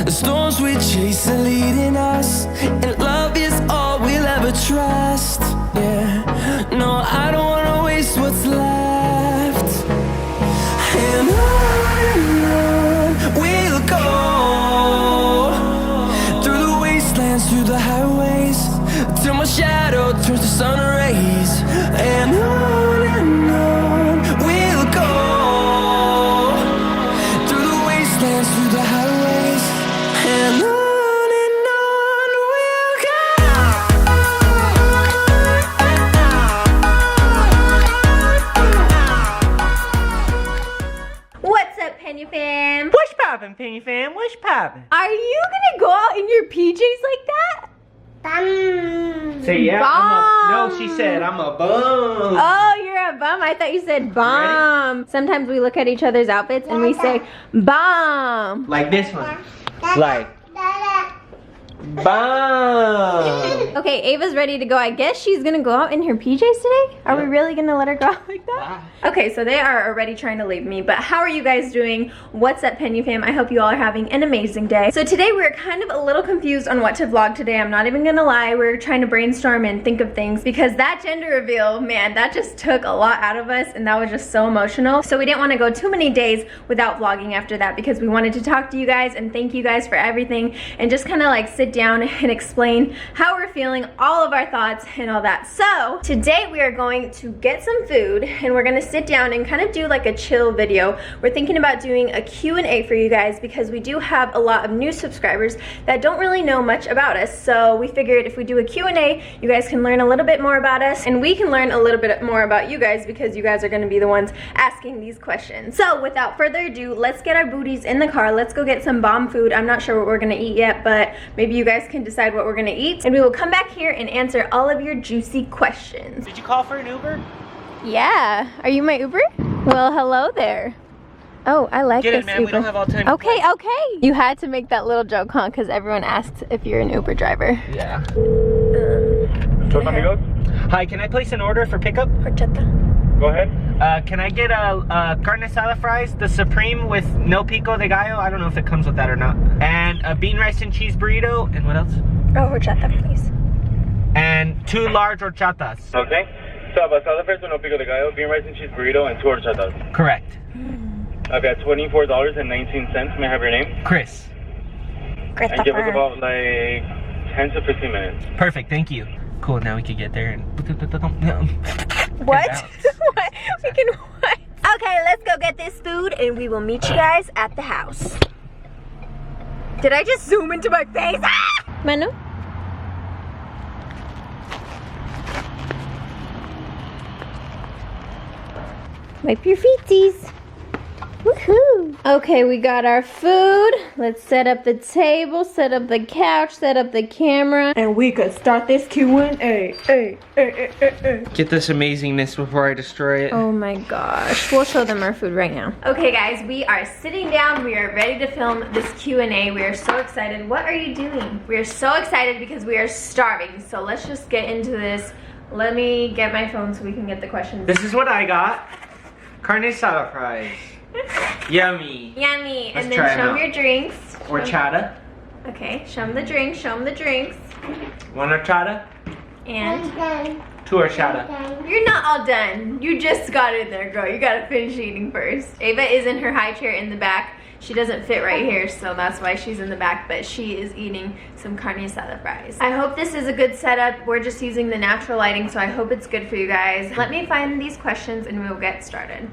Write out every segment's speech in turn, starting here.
The storms we chase are leading us, and love is all we'll ever trust. Yeah, no, I don't wanna waste what's left. And on we'll go, through the wastelands, through the highways, till my shadow turns to sun rays. And on we'll go, through the wastelands, through the highways, and on we'll go. What's up, Peña fam? What's poppin', Peña fam? What's poppin'? Are you gonna go out in your PJs like that? Say yeah. Bum. No, she said I'm a bum. Oh, you're a bum. I thought you said bum. Sometimes we look at each other's outfits and we say bum. Like this one. Like bum. Okay, Ava's ready to go. I guess she's gonna go out in her PJs today? Are we really gonna let her go out like that? Okay, so they are already trying to leave me, but how are you guys doing? What's up, Peña fam? I hope you all are having an amazing day. So today we're kind of a little confused on what to vlog today. I'm not even gonna lie. We're trying to brainstorm and think of things because that gender reveal, man, that just took a lot out of us and that was just so emotional. So we didn't want to go too many days without vlogging after that because we wanted to talk to you guys and thank you guys for everything and just kind of like sit down and explain how we're feeling, all of our thoughts and all that. So today we are going to get some food and we're gonna sit down and kind of do like a chill video. We're thinking about doing a Q&A for you guys because we do have a lot of new subscribers that don't really know much about us. So we figured if we do a Q&A, you guys can learn a little bit more about us and we can learn a little bit more about you guys because you guys are gonna be the ones asking these questions. So without further ado, let's get our booties in the car. Let's go get some bomb food. I'm not sure what we're gonna eat yet, but maybe you guys can decide what we're gonna eat and we will come back here and answer all of your juicy questions. Did you call for an Uber? Yeah. Are you my Uber? Well, hello there. Oh, I like Get this it, man. Uber. We don't have all time. Okay, okay. You had to make that little joke, huh? Because everyone asks if you're an Uber driver. Yeah. Amigos? Hi, can I place an order for pickup? Horchata. Go ahead. Can I get a carne asada fries, the supreme with no pico de gallo? I don't know if it comes with that or not. And a bean rice and cheese burrito. And what else? Oh, horchata, please. And 2 large horchatas. Okay. So, basada fries with no pico de gallo, bean rice and cheese burrito, and 2 horchatas. Correct. I've got $24.19. May I have your name? Chris. And give us about like 10 to 15 minutes. Perfect, thank you. Cool, now we can get there and... What? What? We can what? Okay, let's go get this food and we will meet you guys at the house. Did I just zoom into my face? Ah! Manu? Wipe your feetsies. Woohoo! Okay, we got our food. Let's set up the table, set up the couch, set up the camera, and we could start this Q&A. Get this amazingness before I destroy it. Oh my gosh. We'll show them our food right now. Okay guys, we are sitting down. We are ready to film this Q&A. We are so excited. What are you doing? We are so excited because we are starving. So let's just get into this. Let me get my phone so we can get the questions. This is what I got. Carne asada fries. Yummy. Yummy. Let's and then try 'em show them out. your drinks. Horchata. Okay, show them the drinks. Show them the drinks. 1 horchata. And 2 horchata. you're not all done. You just got in there, girl. You gotta finish eating first. Ava is in her high chair in the back. She doesn't fit right here, so that's why she's in the back, but she is eating some carne asada fries. I hope this is a good setup. We're just using the natural lighting, so I hope it's good for you guys. Let me find these questions and we'll get started.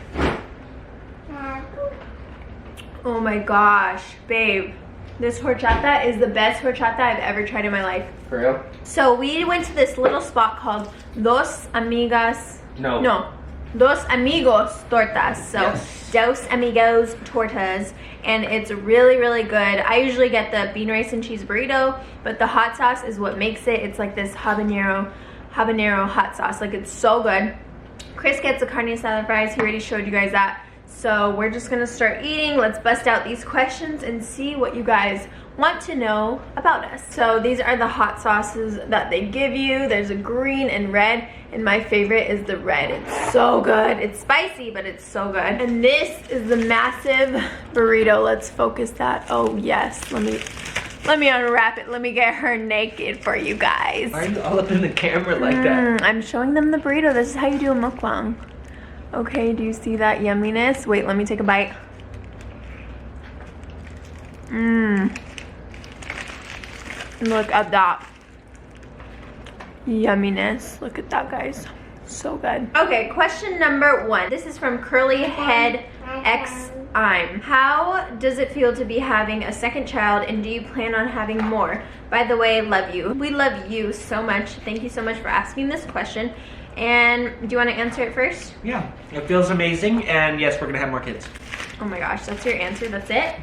Oh my gosh, babe. This horchata is the best horchata I've ever tried in my life. For real? So we went to this little spot called Dos Amigas. No. Dos Amigos Tortas. So yes. Dos Amigos Tortas. And it's really, really good. I usually get the bean rice and cheese burrito, but the hot sauce is what makes it. It's like this habanero hot sauce. Like, it's so good. Chris gets the carne asada fries. He already showed you guys that. So we're just gonna start eating. Let's bust out these questions and see what you guys want to know about us. So these are the hot sauces that they give you. There's a green and red, and my favorite is the red. It's so good. It's spicy, but it's so good. And this is the massive burrito. Let's focus that. Oh yes, let me unwrap it. Let me get her naked for you guys. Why are you all up in the camera like that? I'm showing them the burrito. This is how you do a mukbang. Okay, do you see that yumminess? Wait, let me take a bite. Look at that yumminess. Look at that, guys. So good. Okay, question number 1. This is from Curly Head X. How does it feel to be having a second child, and do you plan on having more? By the way, love you. We love you so much. Thank you so much for asking this question. And do you want to answer it first? Yeah, it feels amazing, and yes, we're gonna have more kids. Oh my gosh, that's your answer? That's it?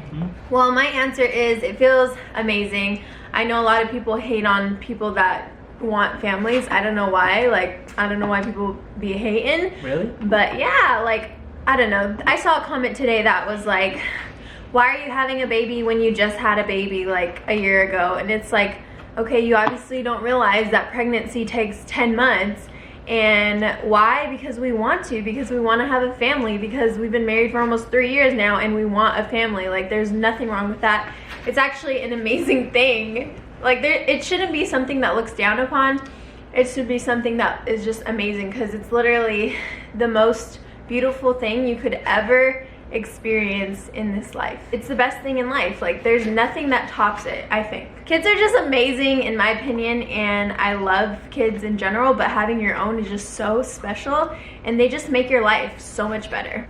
Well, my answer is it feels amazing. I know a lot of people hate on people that want families. I don't know why. Like, I don't know why people be hating. Really? But yeah, like, I don't know. I saw a comment today that was like, why are you having a baby when you just had a baby like a year ago? And it's like, okay, you obviously don't realize that pregnancy takes 10 months. And why? Because we want to, because we want to have a family, because we've been married for almost 3 years now and we want a family. Like, there's nothing wrong with that. It's actually an amazing thing. Like, it shouldn't be something that looks down upon. It should be something that is just amazing, because it's literally the most beautiful thing you could ever experience in this life. It's the best thing in life. Like, there's nothing that tops it, I think. Kids are just amazing in my opinion, and I love kids in general, but having your own is just so special, and they just make your life so much better.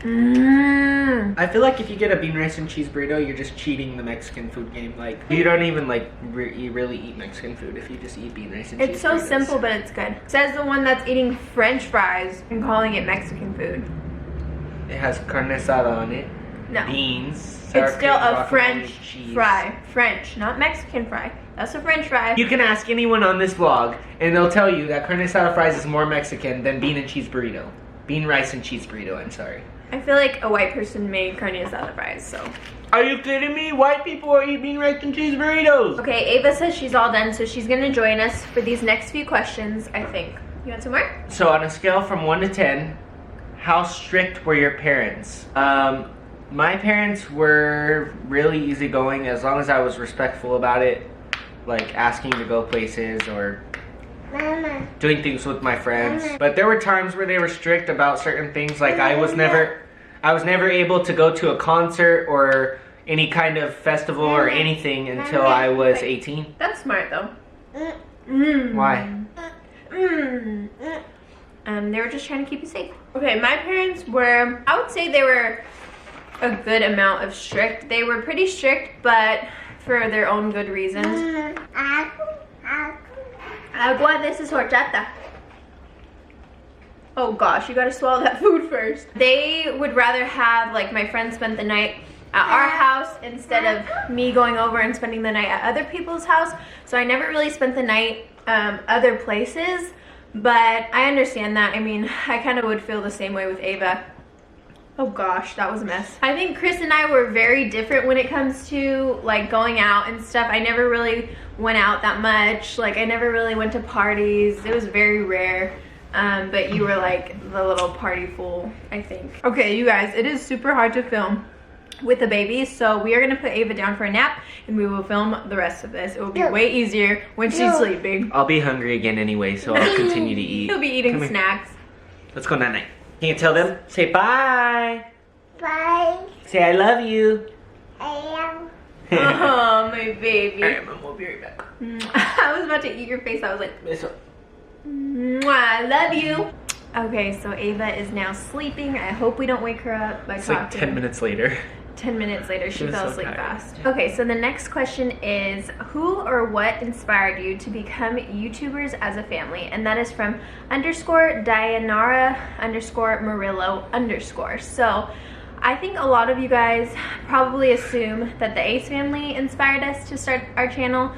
I feel like if you get a bean rice and cheese burrito, you're just cheating the Mexican food game. Like, you don't even like you really eat Mexican food if you just eat bean rice and cheese. It's so burritos. simple, but it's good. Says the one that's eating French fries and calling it Mexican food. It has carne asada on it. No. Beans. Sour It's still cream, a guacamole, French cheese. fry. French, not Mexican fry. That's a French fry. You can ask anyone on this vlog, and they'll tell you that carne asada fries is more Mexican than bean and cheese burrito. Bean rice and cheese burrito, I'm sorry. I feel like a white person made carne asada fries, so. Are you kidding me? White people eat bean rice and cheese burritos. Okay, Ava says she's all done, so she's gonna join us for these next few questions, I think. You want some more? So on a scale from 1 to 10, how strict were your parents? My parents were really easygoing as long as I was respectful about it, like asking to go places or doing things with my friends. But there were times where they were strict about certain things, like I was never able to go to a concert or any kind of festival or anything until I was 18. That's smart though. Why? They were just trying to keep you safe. Okay, my parents were, I would say they were a good amount of strict. They were pretty strict, but for their own good reasons. Agua de esa horchata. Oh gosh, you gotta swallow that food first. They would rather have like my friends spend the night at our house instead of me going over and spending the night at other people's house. So I never really spent the night other places, but I understand that. I mean, I kind of would feel the same way with Ava. Oh gosh, that was a mess. I think Chris and I were very different when it comes to like going out and stuff. I never really went out that much. Like, I never really went to parties. It was very rare. But you were like the little party fool, I think. Okay, you guys, it is super hard to film with a baby, so we are gonna put Ava down for a nap and we will film the rest of this. It will be way easier when she's sleeping. I'll be hungry again anyway, so I'll continue to eat. He'll be eating snacks. Let's go night-night. Can you tell them? Say bye. Bye. Say I love you. I am. Oh, my baby. Alright, Mom, we'll be right back. I was about to eat your face. I was like, mwah, I love you. Okay, so Ava is now sleeping. I hope we don't wake her up by It's talking. like 10 minutes later. 10 minutes later, she was fell so asleep tired. fast. Okay, so the next question is, who or what inspired you to become YouTubers as a family? And that is from _Dianara _Murillo_. So I think a lot of you guys probably assume that the Ace family inspired us to start our channel,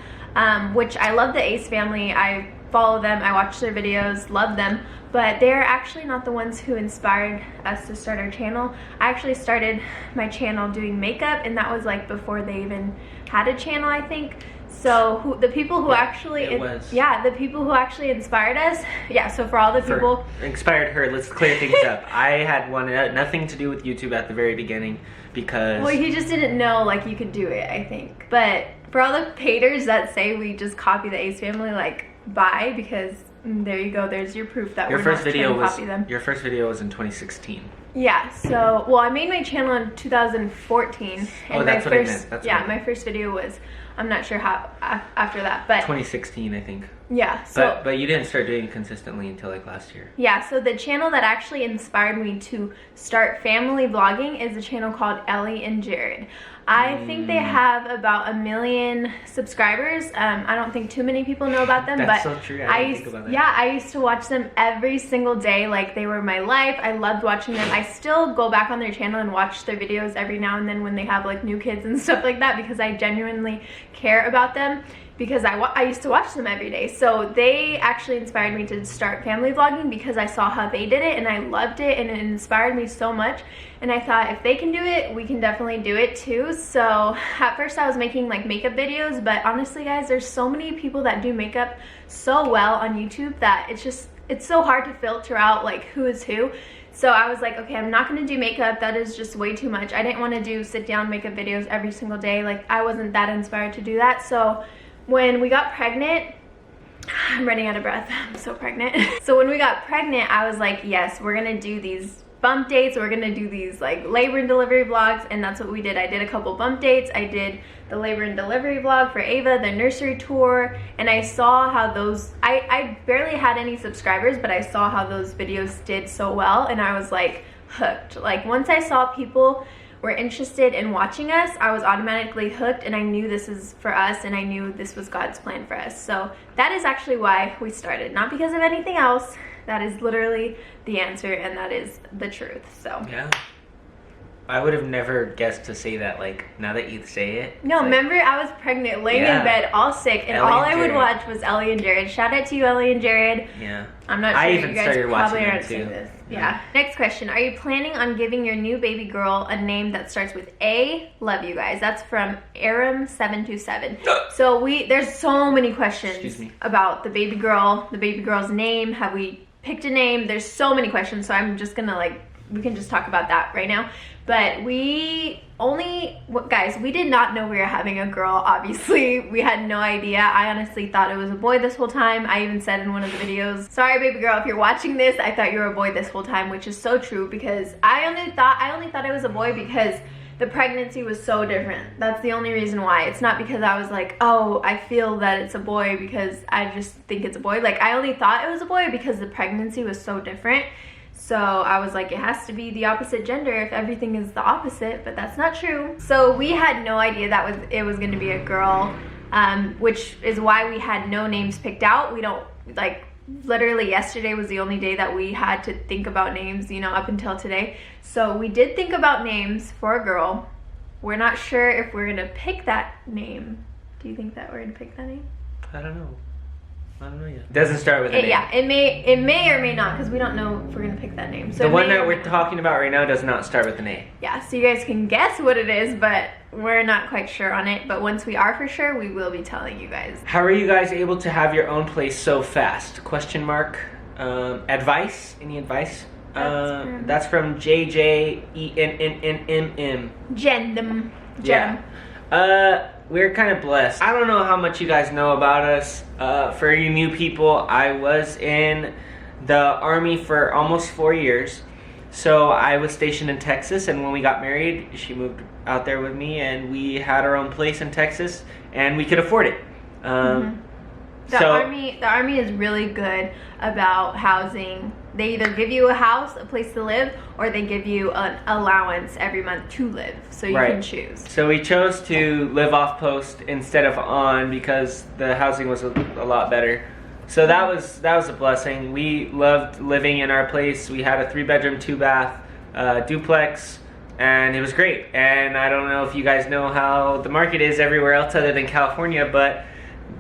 which I love the Ace family. I follow them, I watch their videos, love them. but they're actually not the ones who inspired us to start our channel. I actually started my channel doing makeup, and that was like before they even had a channel, I think. So the people who the people who actually inspired us, so for all the people inspired her, let's clear things up. I had nothing to do with YouTube at the very beginning because, well, he just didn't know like you could do it, I think. But for all the haters that say we just copy the Ace family, like, bye, because there you go, there's your proof that we're not trying to copy them. Your first video was in 2016. Yeah, so, well, I made my channel in 2014. And that's what I meant. My first video was, I'm not sure how after that, but 2016, I think. Yeah, so but you didn't start doing it consistently until like last year. Yeah, so the channel that actually inspired me to start family vlogging is a channel called Ellie and Jared. I think they have about 1 million subscribers. I don't think too many people know about them. That's but so true. I didn't think about that. Yeah, I used to watch them every single day. Like, they were my life. I loved watching them. I still go back on their channel and watch their videos every now and then when they have like new kids and stuff like that, because I genuinely care about them, because I used to watch them every day. So they actually inspired me to start family vlogging because I saw how they did it and I loved it, and it inspired me so much. And I thought, if they can do it, we can definitely do it too. So at first I was making like makeup videos, but honestly guys, there's so many people that do makeup so well on YouTube that it's so hard to filter out like who is who. So I was like, okay, I'm not gonna do makeup. That is just way too much. I didn't want to do sit down makeup videos every single day. Like, I wasn't that inspired to do that. So when we got pregnant, I'm running out of breath, I'm so pregnant. So when we got pregnant, I was like, yes, we're gonna do these bump dates, we're gonna do these like labor and delivery vlogs, and that's what we did. I did a couple bump dates, I did the labor and delivery vlog for Ava, the nursery tour, and I saw how those, I barely had any subscribers, but I saw how those videos did so well, and I was like hooked. Like, once I saw people were interested in watching us, I was automatically hooked, and I knew this is for us, and I knew this was God's plan for us. So that is actually why we started, not because of anything else. That is literally the answer, and that is the truth. So yeah, I would have never guessed to say that. Like, now that you say it. No, like, remember I was pregnant, laying in bed, all sick, and Ellie all and I would Jared. watch was Ellie and Jared. Shout out to you, Ellie and Jared. Yeah. I'm not sure I even you guys started watching probably them aren't too. seeing this. Yeah. Next question: are you planning on giving your new baby girl a name that starts with A? Love you guys. That's from Aram727. So there's so many questions about the baby girl's name. Have we picked a name? There's so many questions, so I'm just gonna we can just talk about that right now. But guys, we did not know we were having a girl, obviously. We had no idea. I honestly thought it was a boy this whole time. I even said in one of the videos, sorry baby girl, if you're watching this, I thought you were a boy this whole time, which is so true, because I only thought it was a boy because the pregnancy was so different. That's the only reason why. It's not because I was like, oh, I feel that it's a boy because I just think it's a boy. Like, I only thought it was a boy because the pregnancy was so different. So I was like, it has to be the opposite gender if everything is the opposite, but that's not true. So we had no idea it was gonna be a girl, which is why we had no names picked out. We don't, like, literally yesterday was the only day that we had to think about names, you know, up until today. So we did think about names for a girl. We're not sure if we're gonna pick that name. Do you think that we're gonna pick that name? I don't know. I don't know yet. It doesn't start with a name. Yeah, it may or may not, because we don't know if we're gonna pick that name. So the one that we're talking about right now does not start with a name. Yeah, so you guys can guess what it is, but we're not quite sure on it. But once we are for sure, we will be telling you guys. How are you guys able to have your own place so fast? Question mark. Advice? Any advice? That's from JJENNNMM. Gendem. Yeah. We're kind of blessed. I don't know how much you guys know about us. For you new people, I was in the Army for almost 4 years. So I was stationed in Texas, and when we got married, she moved out there with me, and we had our own place in Texas, and we could afford it. The Army is really good about housing. They either give you a house, a place to live, or they give you an allowance every month to live, so you can choose. So we chose to live off post instead of on because the housing was a lot better. So that was a blessing. We loved living in our place. We had a 3-bedroom, 2-bath duplex, and it was great. And I don't know if you guys know how the market is everywhere else other than California, but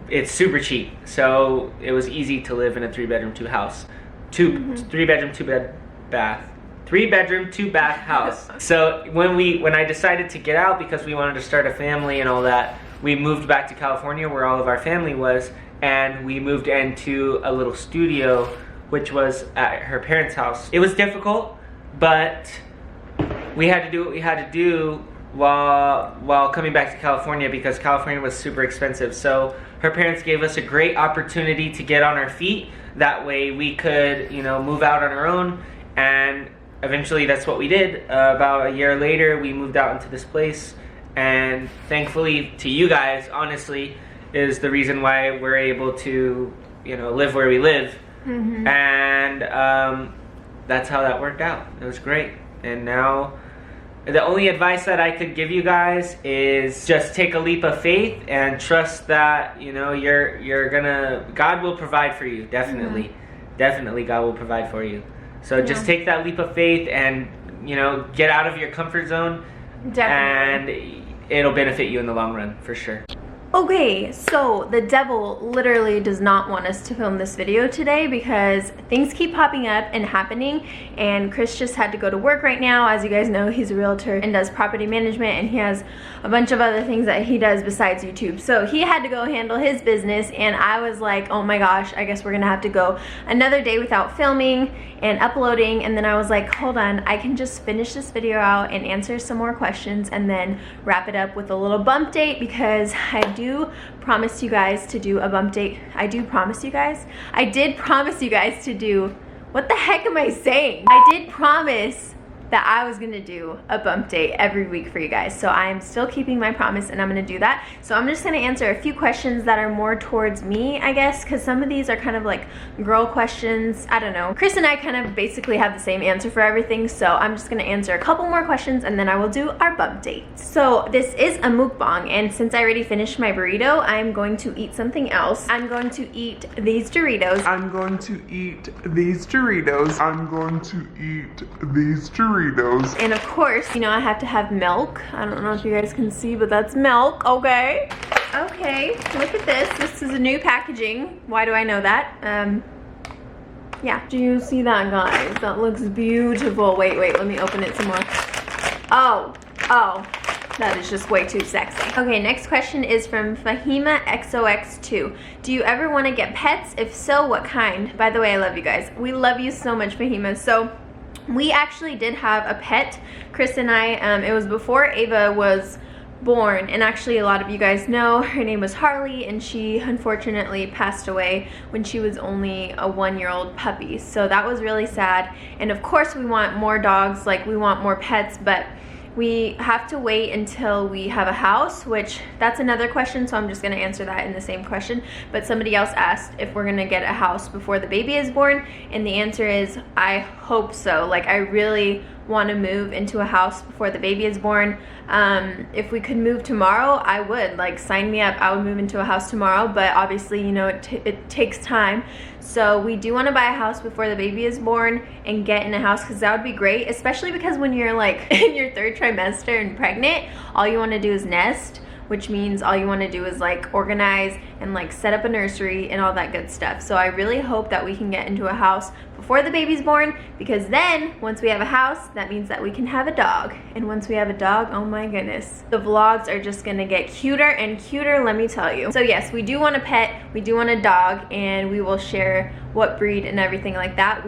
it's super cheap. So it was easy to live in a 3-bedroom, 2-house. 3-bedroom, 2-bed bath. 3-bedroom, 2-bath house. So when I decided to get out because we wanted to start a family and all that, we moved back to California where all of our family was, and we moved into a little studio which was at her parents' house. It was difficult, but we had to do what we had to do while coming back to California because California was super expensive. So her parents gave us a great opportunity to get on our feet. That way we could, you know, move out on our own, and eventually that's what we did. About a year later, we moved out into this place, and thankfully to you guys, honestly, is the reason why we're able to, you know, live where we live. And that's how that worked out. It was great. And now the only advice that I could give you guys is just take a leap of faith and trust that, you know, God will provide for you. Definitely. Definitely God will provide for you. So just take that leap of faith and, you know, get out of your comfort zone. Definitely. And it'll benefit you in the long run, for sure. Okay, so the devil literally does not want us to film this video today because things keep popping up and happening, and Chris just had to go to work right now. As you guys know, he's a realtor and does property management, and he has a bunch of other things that he does besides YouTube. So he had to go handle his business, and I was like, oh my gosh, I guess we're gonna have to go another day without filming and uploading. And then I was like, hold on, I can just finish this video out and answer some more questions and then wrap it up with a little bump date, because I do promise you guys to do a bump date. I did promise you guys to do, what the heck am I saying? I did promise that I was gonna do a bump date every week for you guys. So I am still keeping my promise, and I'm gonna do that. So I'm just gonna answer a few questions that are more towards me, I guess, because some of these are kind of like girl questions. I don't know. Chris and I kind of basically have the same answer for everything. So I'm just gonna answer a couple more questions and then I will do our bump date. So this is a mukbang, and since I already finished my burrito, I'm going to eat something else. I'm going to eat these Doritos. I'm going to eat these Doritos. I'm going to eat these Doritos. And of course, you know, I have to have milk. I don't know if you guys can see, but that's milk, okay? Okay, look at this. This is a new packaging. Why do I know that? Yeah, do you see that, guys? That looks beautiful. Wait, let me open it some more. Oh, that is just way too sexy. Okay, next question is from Fahima XOX2. Do you ever want to get pets? If so, what kind? By the way, I love you guys. We love you so much, Fahima. So we actually did have a pet, Chris and I. It was before Ava was born, and actually a lot of you guys know her name was Harley, and she unfortunately passed away when she was only a 1-year-old puppy. So that was really sad. And of course we want more dogs, like we want more pets, but we have to wait until we have a house, which that's another question, so I'm just gonna answer that in the same question. But somebody else asked if we're gonna get a house before the baby is born, and the answer is I hope so. Like, I really want to move into a house before the baby is born. If we could move tomorrow, I would. Like, sign me up. I would move into a house tomorrow, but obviously, you know, it takes time. So we do want to buy a house before the baby is born and get in a house, because that would be great, especially because when you're like in your 3rd trimester and pregnant, all you want to do is nest, which means all you want to do is like organize and like set up a nursery and all that good stuff. So I really hope that we can get into a house before the baby's born, because then once we have a house, that means that we can have a dog. And once we have a dog, oh my goodness, the vlogs are just gonna get cuter and cuter, let me tell you. So yes, we do want a pet, we do want a dog, and we will share what breed and everything like that.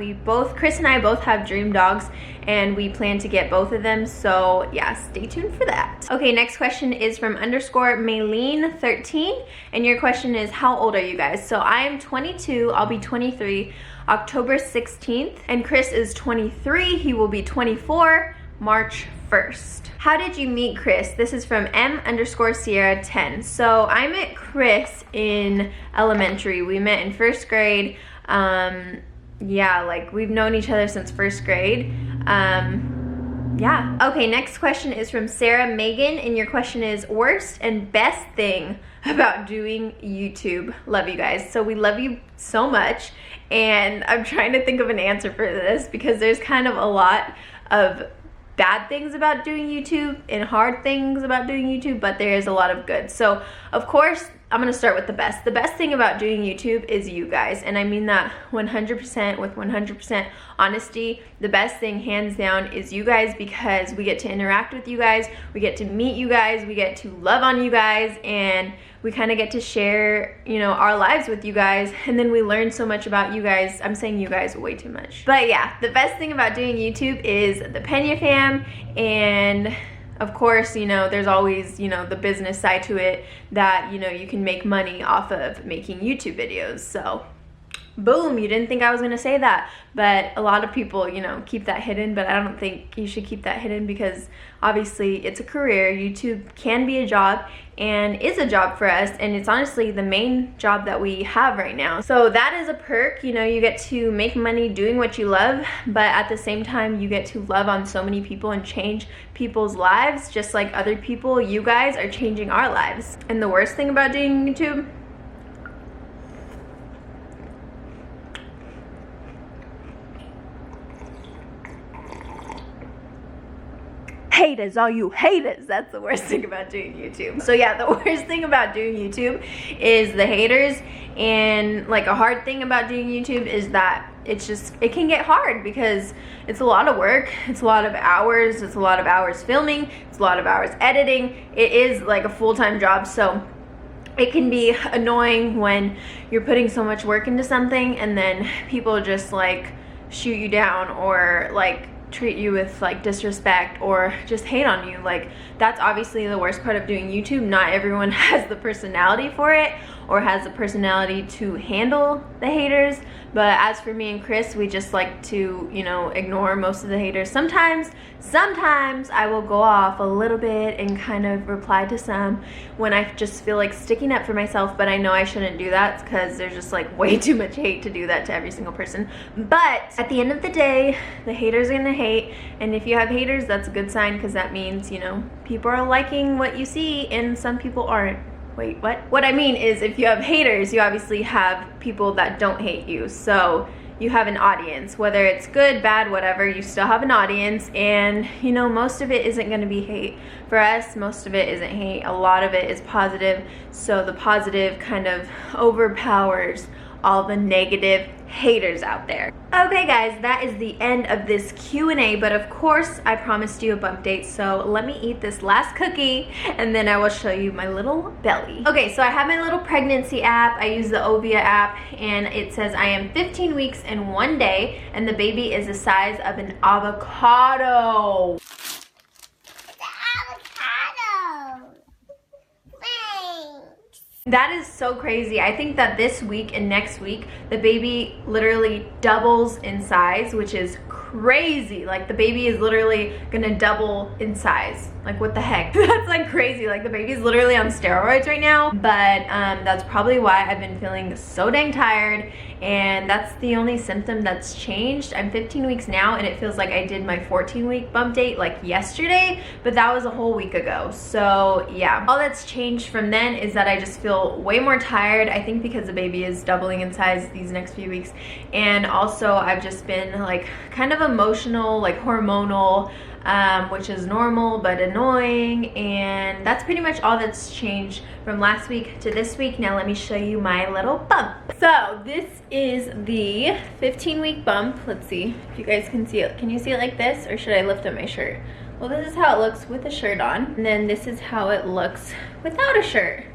Chris and I both have dream dogs, and we plan to get both of them. So yeah, stay tuned for that. Okay, next question is from _Maylene13, and your question is, how old are you guys? So I am 22, I'll be 23 October 16th, and Chris is 23, he will be 24 March 1st. How did you meet Chris? This is from M_Sierra10. So I met Chris in elementary. We met in 1st grade. Yeah, like we've known each other since 1st grade. Yeah. Okay, next question is from Sarah Megan, and your question is, worst and best thing about doing YouTube? Love you guys. So we love you so much, and I'm trying to think of an answer for this, because there's kind of a lot of bad things about doing YouTube and hard things about doing YouTube, but there is a lot of good. So of course I'm gonna start with the best. The best thing about doing YouTube is you guys, and I mean that 100% with 100% honesty. The best thing, hands down, is you guys, because we get to interact with you guys, we get to meet you guys, we get to love on you guys, and we kind of get to share, you know, our lives with you guys, and then we learn so much about you guys. I'm saying you guys way too much. But yeah, the best thing about doing YouTube is the Peña fam, and of course, you know, there's always, you know, the business side to it that, you know, you can make money off of making YouTube videos. So boom, you didn't think I was gonna say that, but a lot of people, you know, keep that hidden, but I don't think you should keep that hidden, because obviously it's a career. YouTube can be a job and is a job for us, and it's honestly the main job that we have right now. So that is a perk, you know, you get to make money doing what you love, but at the same time you get to love on so many people and change people's lives, just like other people, you guys are changing our lives. And the worst thing about doing YouTube, haters, all you haters. That's the worst thing about doing YouTube. So yeah, the worst thing about doing YouTube is the haters, and like a hard thing about doing YouTube is that it's just, it can get hard because it's a lot of work, it's a lot of hours, it's a lot of hours filming, it's a lot of hours editing. It is like a full-time job, so it can be annoying when you're putting so much work into something and then people just like shoot you down or like treat you with like disrespect or just hate on you. Like, that's obviously the worst part of doing YouTube. Not everyone has the personality for it or has the personality to handle the haters, but as for me and Chris, we just like to, you know, ignore most of the haters. Sometimes I will go off a little bit and kind of reply to some when I just feel like sticking up for myself, but I know I shouldn't do that because there's just like way too much hate to do that to every single person. But at the end of the day, the haters are gonna hate, and if you have haters, that's a good sign, because that means, you know, people are liking what you see and some people aren't. Wait, what? What I mean is, if you have haters, you obviously have people that don't hate you. So you have an audience, whether it's good, bad, whatever, you still have an audience, and you know, most of it isn't gonna be hate. For us, most of it isn't hate. A lot of it is positive. So the positive kind of overpowers all the negative haters out there. Okay guys, that is the end of this Q&A, but of course I promised you a bump date, so let me eat this last cookie and then I will show you my little belly. Okay, so I have my little pregnancy app. I use the Ovia app, and it says I am 15 weeks and 1 day, and the baby is the size of an avocado. That is so crazy. I think that this week and next week, the baby literally doubles in size, which is crazy. Like, the baby is literally gonna double in size. Like, what the heck? That's like crazy. Like, the baby's literally on steroids right now, but that's probably why I've been feeling so dang tired, and that's the only symptom that's changed. I'm 15 weeks now, and it feels like I did my 14-week bump date like yesterday, but that was a whole week ago. So yeah, all that's changed from then is that I just feel way more tired, I think because the baby is doubling in size these next few weeks, and also I've just been like kind of emotional, like hormonal, which is normal but annoying, and that's pretty much all that's changed from last week to this week. Now let me show you my little bump. So this is the 15-week bump. Let's see if you guys can see it. Can you see it like this, or should I lift up my shirt? Well, this is how it looks with a shirt on, and then this is how it looks without a shirt.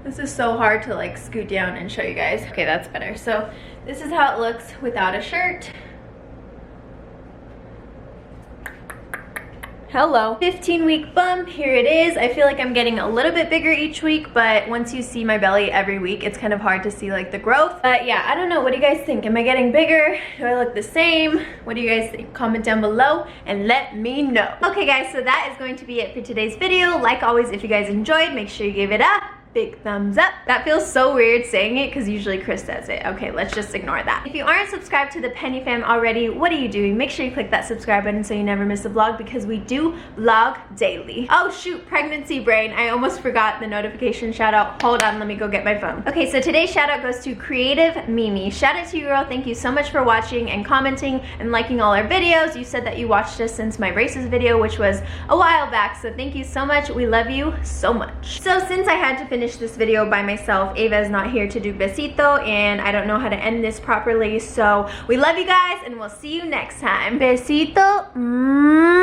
This is so hard to like scoot down and show you guys. Okay, that's better. So this is how it looks without a shirt. Hello. 15-week bump, here it is. I feel like I'm getting a little bit bigger each week, but once you see my belly every week, it's kind of hard to see like the growth. But yeah, I don't know. What do you guys think? Am I getting bigger? Do I look the same? What do you guys think? Comment down below and let me know. Okay guys, so that is going to be it for today's video. Like always, if you guys enjoyed, make sure you give it a big thumbs up. That feels so weird saying it because usually Chris says it. Okay, let's just ignore that. If you aren't subscribed to the Peña fam already, what are you doing? Make sure you click that subscribe button so you never miss a vlog, because we do vlog daily. Oh shoot, pregnancy brain. I almost forgot the notification shout out. Hold on, let me go get my phone. Okay, so today's shout out goes to Creative Mimi. Shout out to you, girl. Thank you so much for watching and commenting and liking all our videos. You said that you watched us since my braces video, which was a while back, so thank you so much. We love you so much. So since I had to finish this video by myself, Ava is not here to do besito, and I don't know how to end this properly, so we love you guys and we'll see you next time. Besito.